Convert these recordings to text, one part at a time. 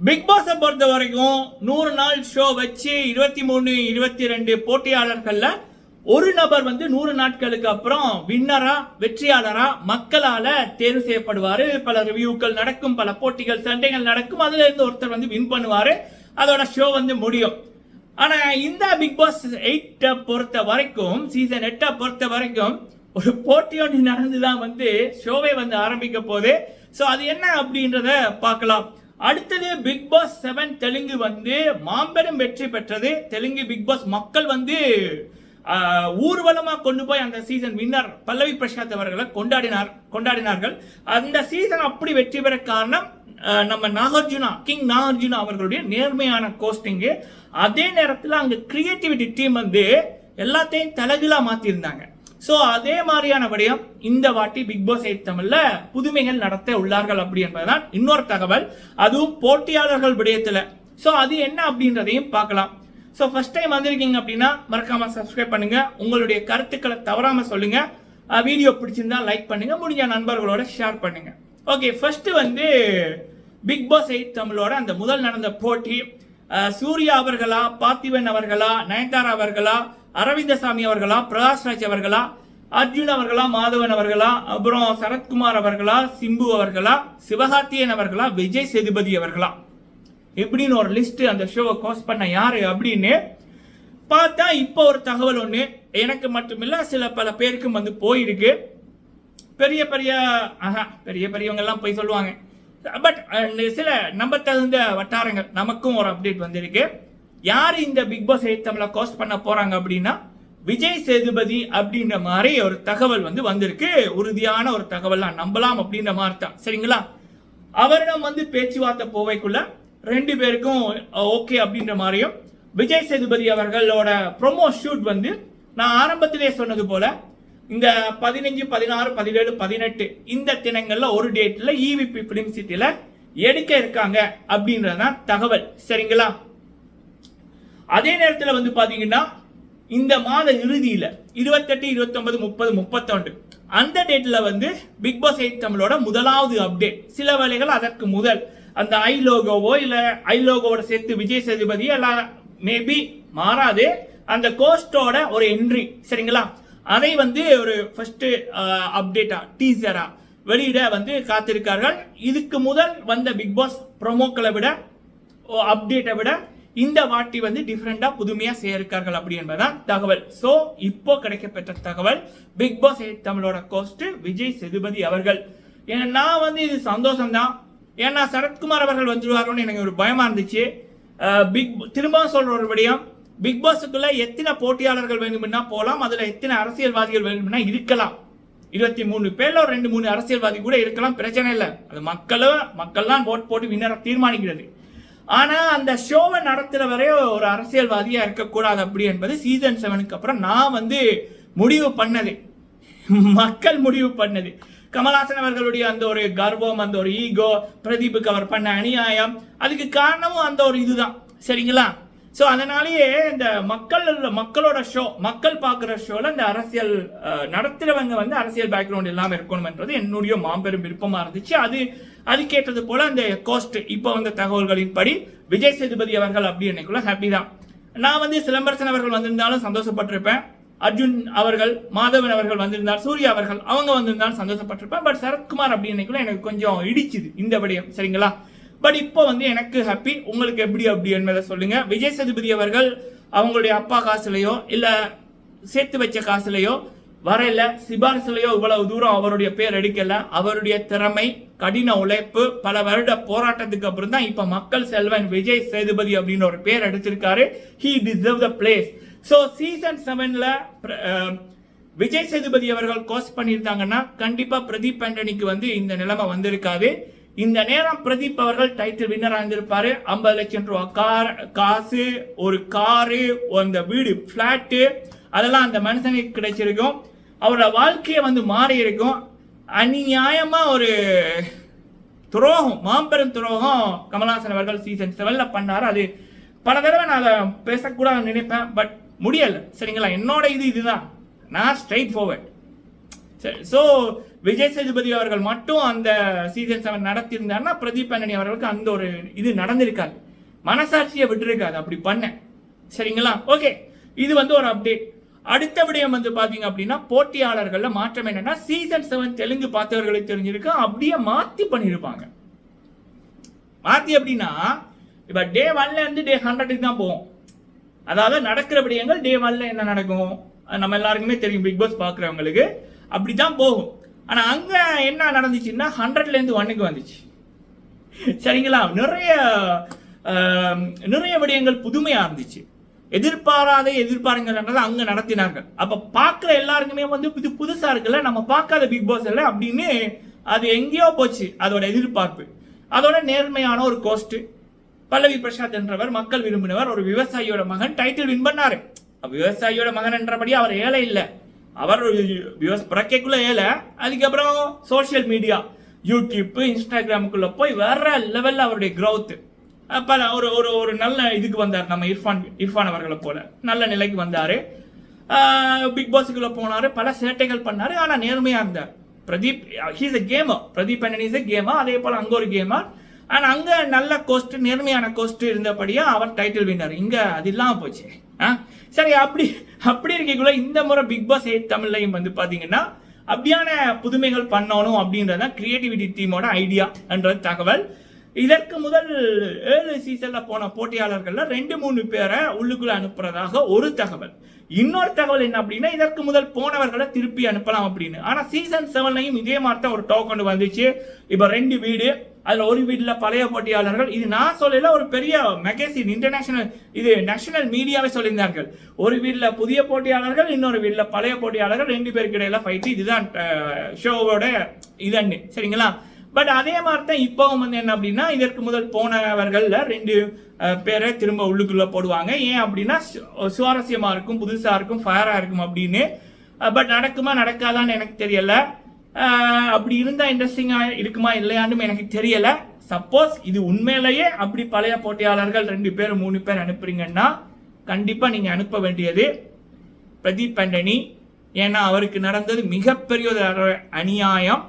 Big பாஸை பொறுத்த வரைக்கும் 100 நாள் ஷோ வச்சு 23 22 போட்டியாளர்கள்ல ஒரு நபர் வந்து 100 நாட்களுக்கு அப்புறம் வின்னரா வெற்றியாளரா மக்களால தேர்வு செய்யப்படுவாரு. பல ரிவ்யூக்கள் நடக்கும், பல போட்டிகள் சண்டைகள் நடக்கும், அதுல இருந்து ஒருத்தர் வந்து வின் பண்ணுவாரு, அதோட ஷோ வந்து முடியும். ஆனா இந்த பிக் பாஸ் 8 பொறுத்த வரைக்கும், சீசன் 8 பொறுத்த வரைக்கும் ஒரு போட்டி ஒன்று நடந்துதான் வந்து ஷோவே வந்து ஆரம்பிக்க போகுது. ஸோ அது என்ன அப்படின்றத பார்க்கலாம். அடுத்தது பிக் பாஸ் 7 தெலுங்கு வந்து மாபெரும் வெற்றி பெற்றது. தெலுங்கு பிக் பாஸ் மக்கள் வந்து ஊர்வலமா கொண்டு போய் அந்த சீசன் வின்னர் பல்லவி பிரசாத் அவர்களை கொண்டாடினார்கள். அந்த சீசன் அப்படி வெற்றி பெற காரணம் நம்ம நாகார்ஜுனா, கிங் நாகார்ஜுனா அவர்களுடைய நேர்மையான கோஸ்டிங்கு. அதே நேரத்தில் அங்க கிரியேட்டிவிட்டி டீம் வந்து எல்லாத்தையும் தலகிலா மாத்திருந்தாங்க. ஸோ அதே மாதிரியான விடயம் இந்த வாட்டி பிக் பாஸ் 8 தமிழ்ல புதுமைகள் நடத்த உள்ளார்கள் அப்படி என்பதுதான் இன்னொரு தகவல், அதுவும் போட்டியாளர்கள் விடயத்துல. ஸோ அது என்ன அப்படின்றதையும் பார்க்கலாம். ஸோ ஃபர்ஸ்ட் டைம் வந்திருக்கீங்க அப்படின்னா மறக்காம சப்ஸ்கிரைப் பண்ணுங்க, உங்களுடைய கருத்துக்களை தவறாம சொல்லுங்க, வீடியோ பிடிச்சிருந்தா லைக் பண்ணுங்க, முடிஞ்ச நண்பர்களோட ஷேர் பண்ணுங்க. ஓகே, ஃபர்ஸ்ட் வந்து பிக் பாஸ் 8 தமிழோட அந்த முதல் நடந்த போட்டி சூர்யா அவர்களா, பார்த்திபன் அவர்களா, நயன்தாரா அவர்களா, அரவிந்தசாமி அவர்களா, பிரகாஷ்ராஜ் அவர்களா, அர்ஜுன் அவர்களா, மாதவன் அவர்களா, அப்புறம் சரத்குமார் அவர்களா, சிம்பு அவர்களா, சிவகார்த்தியன் அவர்களா, விஜய் சேதுபதி அவர்களா, இப்படின்னு ஒரு லிஸ்ட் அந்த ஷோவை கோஸ்ட் பண்ண யாரு அப்படின்னு பார்த்தா இப்போ ஒரு தகவல் ஒன்று எனக்கு மட்டுமில்ல பல பேருக்கும் வந்து போயிருக்கு. பெரியவங்க எல்லாம் போய் சொல்லுவாங்க, பட் சில நம்ப தகுந்த வட்டாரங்கள் நமக்கும் ஒரு அப்டேட் வந்திருக்கு. யார் இந்த பிக் பாஸ் 8 தமிழ கோஸ்ட் பண்ண போறாங்க அப்படின்னா விஜய் சேதுபதி அப்படின்ற மாதிரி ஒரு தகவல் வந்து வந்திருக்கு. உறுதியான ஒரு தகவல் நம்பலாம் அப்படின்ற மாதிரி தான், சரிங்களா? அவரிடம் வந்து பேச்சுவார்த்தை போவைக்குள்ள 2 பேருக்கும் ஓகே அப்படின்ற மாதிரியும், விஜய் சேதுபதி அவர்களோட ப்ரோமோ ஷூட் வந்து நான் ஆரம்பத்திலே சொன்னது போல இந்த 15, 16, 17, 18 இந்த தினங்கள்ல ஒரு டேட்ல EVP பிலிம் சிட்டில எடுக்க இருக்காங்க அப்படின்றதான் தகவல், சரிங்களா? அதே நேரத்தில் வந்து பாத்தீங்கன்னா இந்த மாத இறுதியில 28, 29, 30, 31 அந்த டேட்ல வந்து பிக் பாஸ் 8 தமிழோட முதலாவது அப்டேட். சில வேளைகள் அதற்கு முதல் அந்த ஐ லோகோவோ இல்ல ஐ லோகோவோட சேர்த்து விஜய் சேதுபதி எல்லாம் மேபி மாறாது, அந்த கோஸ்டோட ஒரு என்ட்ரி, சரிங்களா? அதை வந்து ஒரு ஃபர்ஸ்ட் அப்டேட்டா டீசரா வெளியிட வந்து காத்திருக்கார்கள். இதுக்கு முதல் வந்த பிக் பாஸ் ப்ரோமோக்களை விட அப்டேட்டை விட இந்த வாட்டி வந்து டிஃப்ரெண்டா புதுமையா சேர்க்கார்கள் அப்படி என்பதுதான் தகவல். சோ இப்போ கிடைக்கப்பெற்ற தகவல் பிக் பாஸ் 8 தமிழோட கோஸ்ட் விஜய் சேதுபதி அவர்கள். நான் வந்து இது சந்தோஷம் தான், ஏன்னா சரத்குமார் அவர்கள் வந்துருவாரோன்னு எனக்கு ஒரு பயமா இருந்துச்சு. திரும்ப சொல்ற ஒரு விடயம், பிக் பாஸுக்குள்ள எத்தனை போட்டியாளர்கள் வேண்டும்னா போலாம், அதுல எத்தனை அரசியல்வாதிகள் வேண்டும்னா இருக்கலாம். 23 பேர்ல 2-3 அரசியல்வாதி கூட இருக்கலாம், பிரச்சனை இல்லை. அது மக்கள் தான் ஓட் போட்டு வின்னரை தீர்மானிக்கிறது. ஆனா அந்த ஷோவை நடத்துற வரை ஒரு அரசியல்வாதியா இருக்கக்கூடாது அப்படி என்பது சீசன் 7க்கு அப்புறம் நான் வந்து முடிவு பண்ணது, மக்கள் முடிவு பண்ணது. கமல்ஹாசன் அவர்களுடைய அந்த ஒரு கர்வம், அந்த ஒரு ஈகோ, பிரதீப்புக்கு அவர் பண்ண அநியாயம், அதுக்கு காரணமும் அந்த ஒரு இதுதான், சரிங்களா? ஸோ அதனாலேயே இந்த மக்களோட ஷோ, மக்கள் பார்க்குற ஷோல இந்த அரசியல் நடத்துறவங்க வந்து அரசியல் பேக்ரவுண்ட் இல்லாமல் இருக்கணும் என்றது என்னுடைய மாபெரும் விருப்பமா இருந்துச்சு. அது கேட்டது போல அந்த கோஸ்ட் இப்போ வந்த தகவல்களின் படி விஜய் சேதுபதி அவர்கள் அப்படி என்னைக்குள்ள ஹாப்பி தான். நான் வந்து சிலம்பரசன் அவர்கள் வந்திருந்தாலும் சந்தோஷப்பட்டிருப்பேன், அர்ஜுன் அவர்கள், மாதவன் அவர்கள் வந்திருந்தார், சூர்யா அவர்கள் அவங்க வந்திருந்தாலும் சந்தோஷப்பட்டிருப்பேன். பட் சரத்குமார் அப்படி என்னைக்குள்ள எனக்கு கொஞ்சம் இடிச்சுது இந்த விடயம், சரிங்களா? பட் இப்போ வந்து எனக்கு ஹாப்பி. உங்களுக்கு எப்படி அப்படி என்பதை சொல்லுங்க. விஜய் சேதுபதி அவர்கள் அவங்களுடைய அப்பா காசுலையோ இல்ல சேர்த்து வச்ச காசுலையோ வரல, சிபாரிசுலையோ இவ்வளவு தூரம் அவருடைய பேர் எடுக்கல. அவருடைய திறமை, கடின உழைப்பு, பல வருட போராட்டத்துக்கு அப்புறம் தான் இப்ப மக்கள் செல்வன் விஜய் சேதுபதி அப்படின்னு ஒரு பேர் எடுத்திருக்காரு. He deserve the place. So season 7ல விஜய் சேதுபதி அவர்கள் கோஸ்ட் பண்ணியிருந்தாங்கன்னா கண்டிப்பா பிரதீப் ஆண்டனிக்கு வந்து இந்த நிலைமை வந்திருக்காது. இந்த நேரம் பிரதீப் அவர்கள் டைட்டில் வின்னர் ஆகியிருப்பாரு. 50 லட்சம் ரூபாய் காசு, ஒரு காரு, அந்த வீடு, பிளாட்டு, அதெல்லாம் அந்த மனுஷனுக்கு கிடைச்சிருக்கும். அவரோட வாழ்க்கையை வந்து மாறி இருக்கும். அநியாயமா ஒரு துரோகம், மாபெரும் துரோகம் கமல்ஹாசன் அவர்கள் சீசன் 7ல பண்ணாரு. அது பல தடவை நான் அதை பேசக்கூடாதுன்னு நினைப்பேன், பட் முடியல, சரிங்களா? என்னோட இதுதான், நான் ஸ்ட்ரைட் ஃபார்வர்ட். சரி, ஸோ விஜய் சேதுபதி அவர்கள் மட்டும் அந்த சீசன் 7 நடத்தியிருந்தாருன்னா பிரதீப் ஆண்டனி அவர்களுக்கு அந்த ஒரு இது நடந்திருக்காது, மனசாட்சியை விட்டுருக்காது அப்படி பண்ண. சரிங்களா? ஓகே, இது வந்து ஒரு அப்டேட். அடுத்த விடயம் வந்து பாத்தீங்க அப்படின்னா போட்டியாளர்கள்ல மாற்றம் என்னன்னா சீசன் 7 தெலுங்கு பார்த்தவர்களுக்கு தெரிஞ்சிருக்கு, அப்படியே மாத்தி பண்ணிருப்பாங்க. மாத்தி அப்படின்னா இப்ப டே 1ல இருந்து டே 100க்கு தான் போவோம். அதாவது நடக்கிற விடயங்கள் டே 1ல என்ன நடக்கும் நம்ம எல்லாருக்குமே தெரியும், பிக் பாஸ் பாக்குறவங்களுக்கு அப்படிதான் போகும். ஆனா அங்க என்ன நடந்துச்சுன்னா 100ல இருந்து 1க்கு வந்துச்சு. சரிங்களா? நிறைய விடயங்கள் புதுமையா இருந்துச்சு, எதிர்பாராத எதிர்பாருங்கன்றதை அங்க நடத்தினார்கள். அப்ப பாக்குற எல்லாருக்குமே வந்து இது புதுசா இருக்குல்ல, நம்ம பார்க்காத பிக் பாஸ் இல்ல அப்படின்னு அது எங்கேயோ போச்சு அதோட எதிர்பார்ப்பு. அதோட நேர்மையான ஒரு கோஸ்ட் பல்லவி பிரசாத் என்றவர் மக்கள் விரும்பினவர், ஒரு விவசாயியோட மகன் டைட்டில் வின் பண்ணாரு. விவசாயியோட மகன் என்றபடி அவர் ஏழை இல்லை, அவர் பிறக்கைக்குள்ள ஏழை. அதுக்கப்புறம் சோசியல் மீடியா யூடியூப் இன்ஸ்டாகிராமுக்குள்ள போய் வேற லெவல்ல அவருடைய growth பல ஒரு ஒரு ஒரு நல்ல இதுக்கு வந்தார். நம்ம இர்ஃபான் அவர்களை போல நல்ல நிலைக்கு வந்தாரு. பிக் பாஸுக்குள்ள போனாரு, பல சேட்டைகள் பண்ணாரு, ஆனா நேர்மையா இருந்தார். Pradeep he's a gamer, Pradeep Antony is a gamer, அதே போல அங்க ஒரு கேமர். ஆனா அங்க நல்ல கோஸ்ட் நேர்மையான கோஸ்ட் இருந்தபடியா அவர் டைட்டில் வின்னர். இங்க அது இல்லாம போச்சு. சரி, அப்படி இருக்கக்குள்ள இந்த முறை பிக் பாஸ் 8 தமிழ்லையும் வந்து பாத்தீங்கன்னா அப்படியான புதுமைகள் பண்ணணும் அப்படின்றத கிரியேட்டிவிட்டி டீமோட ஐடியா என்றது தகவல். இதற்கு முதல் 7 சீசன்ல போன போட்டியாளர்கள்ல 2-3 பேரை உள்ளுக்குள்ள அனுப்புறதாக ஒரு தகவல். இன்னொரு தகவல் என்ன அப்படின்னா இதற்கு முதல் போனவர்களை திருப்பி அனுப்பலாம் அப்படின்னு. ஆனா சீசன் 7லையும் இதே மாதிரி தான் ஒரு டாக் கொண்டு வந்துச்சு. இப்ப 2 வீடு, அதுல ஒரு வீட்டுல பழைய போட்டியாளர்கள். இது நான் சொல்லல, ஒரு பெரிய மெகசின் இன்டர்நேஷனல் இது நேஷனல் மீடியாவே சொல்லியிருந்தார்கள். ஒரு வீட்டுல புதிய போட்டியாளர்கள், இன்னொரு வீட்டுல பழைய போட்டியாளர்கள், 2 பேருக்கு இடையில ஃபைட். இதுதான் ஷோவோட இதன்னு. சரிங்களா? பட் அதே மாதிரி தான் இப்பவும் வந்து என்ன அப்படின்னா இதற்கு முதல் போனவர்கள்ல 2 பேரை திரும்ப உள்ளுக்குள்ள போடுவாங்க. ஏன் அப்படின்னா சுவாரஸ்யமா இருக்கும், புதுசா இருக்கும், ஃபயரா இருக்கும் அப்படின்னு. பட் நடக்குமா நடக்காதான்னு எனக்கு தெரியல. அப்படி இருந்தா இன்ட்ரெஸ்டிங்கா இருக்குமா இல்லையான்னு எனக்கு தெரியல. சப்போஸ் இது உண்மையிலேயே அப்படி பழைய போட்டியாளர்கள் 2 பேர் 3 பேர் அனுப்புறீங்கன்னா கண்டிப்பா நீங்க அனுப்ப வேண்டியது பிரதீப் ஆண்டனி. ஏன்னா அவருக்கு நடந்தது மிகப்பெரிய ஒரு அநியாயம்.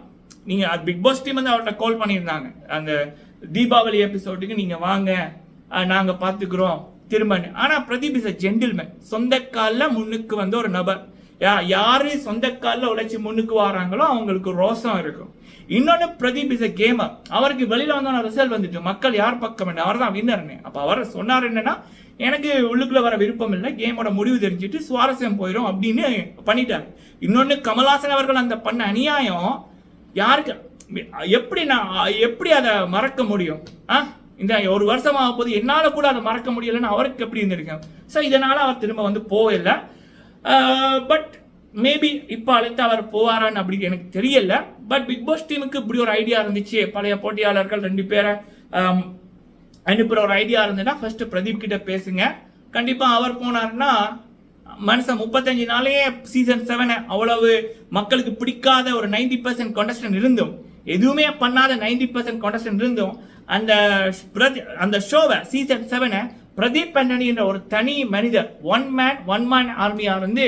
நீங்க பிக் பாஸ் டீம் வந்து அவர்கிட்ட கால் பண்ணியிருந்தாங்க, அந்த தீபாவளி எபிசோடுக்கு நீங்க வாங்க நாங்க பாத்துக்கிறோம் திரும்ப. ஆனா பிரதீப் இஸ் அ ஜென்டில்மேன், சொந்த கால்ல முன்னுக்கு வந்து ஒரு நபர். யாரு சொந்த கால்ல உழைச்சி முன்னுக்கு வராங்களோ அவங்களுக்கு ரோசம் இருக்கும். இன்னொன்னு பிரதீப் இஸ் அ கேமர், அவருக்கு வெளியில வந்தோட ரிசல்ட் வந்துட்டு மக்கள் யார் பக்கம் என்ன, அவர் தான் வின்னர்னு. அப்ப அவர் சொன்னார் என்னன்னா எனக்கு உள்ளுக்குள்ள வர விருப்பம் இல்லை, கேமோட முடிவு தெரிஞ்சுட்டு சுவாரஸ்யம் போயிடும் அப்படின்னு பண்ணிட்டாரு. இன்னொன்னு கமல்ஹாசன் அவர்கள் அந்த பண்ண அநியாயம் யாருக்கு எப்படி அதை மறக்க முடியும்? இந்த ஒரு வருஷமாக போது என்னால கூட அதை மறக்க முடியலன்னு அவருக்கு எப்படி இருந்திருக்கேன். ஸோ இதனால அவர் திரும்ப வந்து போகல. பட் மேபி இப்போ அழைத்து அவர் போவாரான்னு அப்படி எனக்கு தெரியல. பட் பிக் பாஸ் டீமுக்கு இப்படி ஒரு ஐடியா இருந்துச்சு, பழைய போட்டியாளர்கள் 2 பேரை அனுப்புற ஒரு ஐடியா இருந்ததுன்னா ஃபர்ஸ்ட் பிரதீப் கிட்ட பேசுங்க. கண்டிப்பா அவர் போனாருன்னா மனுஷன் 35 நாளையே சீசன் 7 அவ்வளவு மக்களுக்கு பிடிக்காத ஒரு 90% கான்டெஸ்டன்ட் இருந்தும், எதுவுமே பண்ணாத 90% கான்டெஸ்டன்ட் இருந்தும் அந்த ஷோவை சீசன் 7 பிரதீப் ஆண்டனி என்ற ஒரு தனி மனிதர் ஒன் மேன் ஆர்மியா இருந்து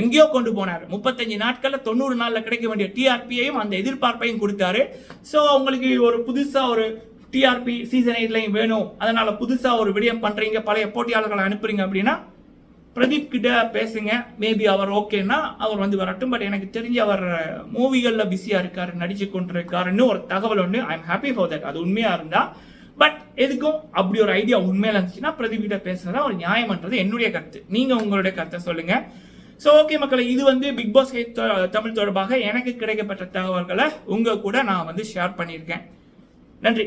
எங்கேயோ கொண்டு போனார். 35 நாட்கள்ல 90 நாள்ல கிடைக்க வேண்டிய டிஆர்பியையும் அந்த எதிர்பார்ப்பையும் கொடுத்தாரு. ஸோ உங்களுக்கு ஒரு புதுசா ஒரு டிஆர்பி சீசன் 8லையும் வேணும், அதனால புதுசா ஒரு விடயம் பண்றீங்க, பழைய போட்டியாளர்களை அனுப்புறீங்க அப்படின்னா பிரதீப் கிட்ட பேசுங்க. மேபி அவர் ஓகேன்னா அவர் வந்து வரட்டும். பட் எனக்கு தெரிஞ்சு அவர் மூவிகள்ல பிஸியா இருக்காரு, நடிச்சு கொண்டிருக்காருன்னு ஒரு தகவல் ஒன்று. I am happy for that. அது உண்மையா இருந்தா. பட் எதுக்கும் அப்படி ஒரு ஐடியா உண்மையில இருந்துச்சுன்னா பிரதீப் கிட்ட பேசுறதா ஒரு நியாயம்ன்றது என்னுடைய கருத்து. நீங்க உங்களுடைய கருத்தை சொல்லுங்க. ஸோ ஓகே மக்களை, இது வந்து பிக் பாஸ் தமிழ் தொடர்பாக எனக்கு கிடைக்கப்பட்ட தகவல்களை உங்க கூட நான் வந்து ஷேர் பண்ணியிருக்கேன். நன்றி.